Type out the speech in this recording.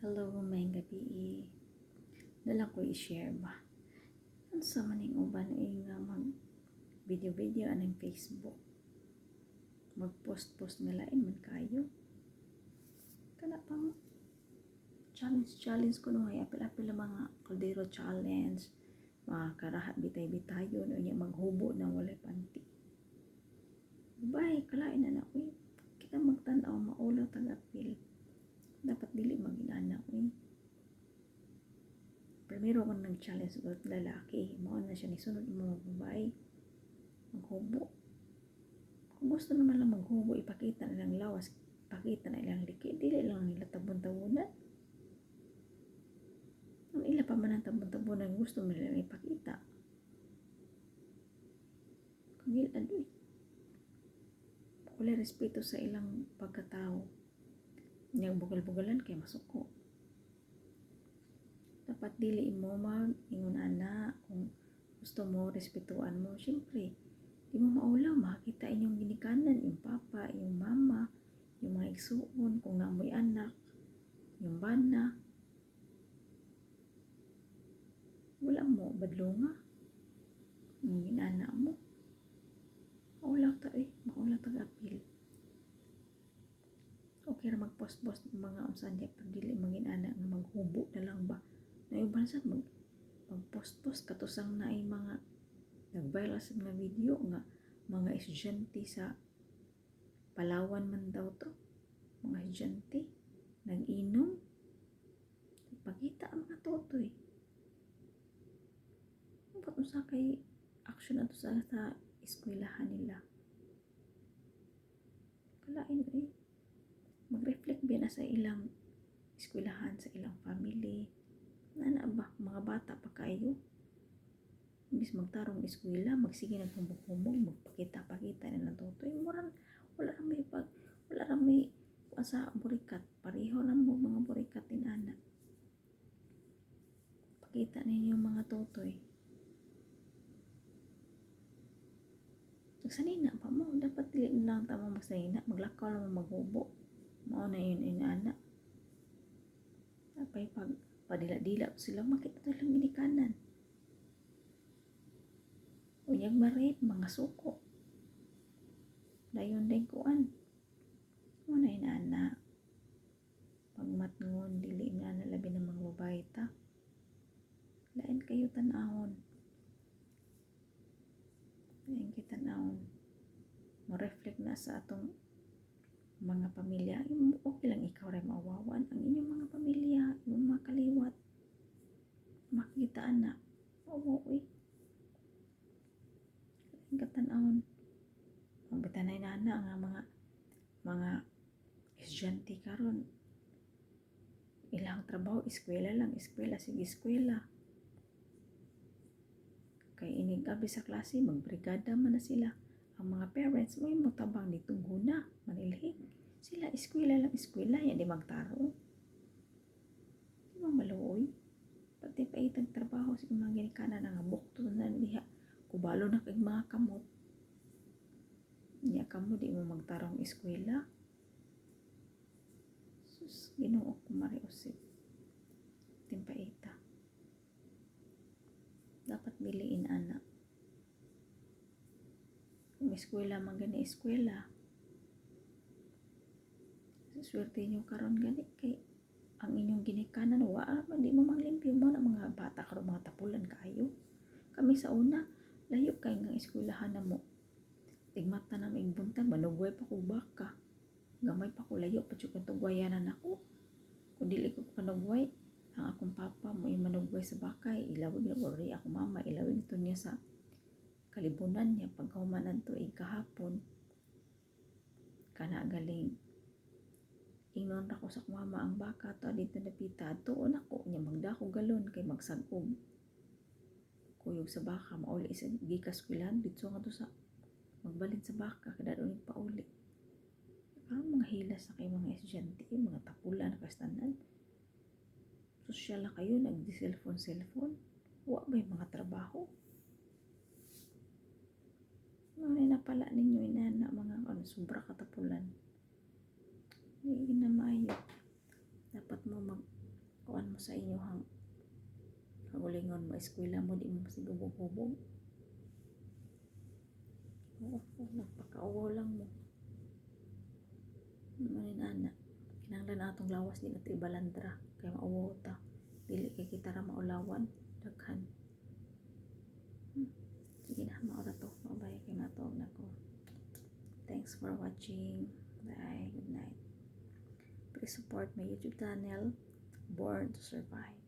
Hello, may gabi. Dala ko i-share ba? Ang sa maning uban nga mag video anong Facebook. Mag-post nga lain man kayo. Kana pa mo. Challenge ko nung apil-apil ang mga kaldero challenge. Mga karahat bitay-bitayon o niya maghubo ng walay panty. Bye, kalain na na. Kita magtanaw maulaw tag-apil. Dapat dili maginana Primero kung nag-challenge ko lalaki, mao na siya nisunod mo babae maghubo. Kung gusto naman lang maghubo, ipakita na lang lawas, ipakita na ilang liki, dili lang nila tabon-tabunan. Ang ila pa man ang tabon-tabunan, gusto mo nila ipakita. Kung adoy, wala respeto sa ilang pagkatao. Niyang bugal-bugalan kay masuko. Dapat dili mo ingon ana kung gusto mo respetuan mo. Siyempre, di mo maulaw makita inyong ginikanan, yung papa, yung mama, yung mga igsuon, kung naamoy anak, yung bana. Wala mo badlonga. Yung ginana mo. Maulaw tag-apil. Okay ra mag-post-post mga unsan diya pag dili manginana nga maghubo na lang ba. Naiuban sa mag-post-post katusang na ay mga nag-viral sa mga video nga mga estudyante sa Palawan man daw to. Mga estudyante nag-inom. Pagkita ang mga totoy. Ba't sa kay action ato sa eskwelahan nila. Kalain mag-reflect ba na sa ilang eskwelahan, sa ilang family. Nana ba, mga bata pa kayo. Imbis magtarong eskwela, magsige naghumbog-humbog, magpakita-pakita na ng totoy. Wala ra may sa burikat. Pareho lang mo mga burikat din anak. Pakita ninyo mga totoy. Magsanina pa mo, dapat dili lang tama magsanina, maglakaw lang mo maghubo. Mao na yun inana. Tapay pag padila-dila sila makita lang ginikanan. Unyag marip, mga suko. Dayon din kuan. Muna inana. Pagmatngon, dili nga labi ng mga babae ta. Lain kayo tanahon. Lain kayo tanahon. Mo-reflect na sa atong mga pamilya. Okay lang ikaw rin maawawan. Ang inyong mga pamilya, yung mga kaliwat. Makita na. Lain katanahon. Mabitanay na nga mga estudyante karon. Ilang trabaho, eskwela lang, sige eskwela. Kay inigabi sa klase, magbrigada man na sila. Ang mga parents, may mutabang ditong huna, manilhig. Sila, eskwela lang, yan di magtaro. Di ba maluoy? Pati pa itang trabaho sa mga ginikanan na nga bukto na niya. Kubalo na kay mga kamot. Niya kamo di mo magtarong eskwela. Sus, Ginoo ko mariusip. Timpaita. Dapat biliin anak. Kung eskwela man gani eskwela. Swerte nyo karon gani kay ang inyong ginikanan di mo manglimpyo mo na mga bata karon mga tapulan kayo. Kami sa una layo kay nga eskwelahan na mo. Tigmata na maigbuntan, manugway pa ko baka. Gamay pa ko layo, pa tsukang tugwayanan ako. Kung dili ko panugway, ang akong papa mo yung manugway sa bakay. Ilawin na ori ako mama, ilawin ito niya sa kalibunan niya. Pagkahumanan to kahapon, kana galing. Ingnon ako sa mama ang baka to, dito napita. Tuon ako niya, magdako galon kay magsagog. Kuyog sa baka, mauli isa gikas kwilan, dito nga to sa magbalin sa baka, kada doon pauli. Parang mga hilas na kayo mga estudyante, mga tapulan na kastanan. Sosyal na kayo, nagdi-cellphone. Huwag ba yung mga trabaho? Ano na pala ninyo inana, mga sobra katapulan. Hindi na maayo. Dapat mo kuan mo sa inyo hang kagulingon mo eskwela mo di mo sigubog-hubog. Oo, nagpakauwaw lang mo. Manin ana, kinahanglan atong lawas di nato ibalandra kay mauwaw ta. Dili kay kita ra maulawan daghan. Sige na, maura to. Mabay kay matawag na ko. Thanks for watching. Bye. Good night. Please support my YouTube channel, Born to Survive.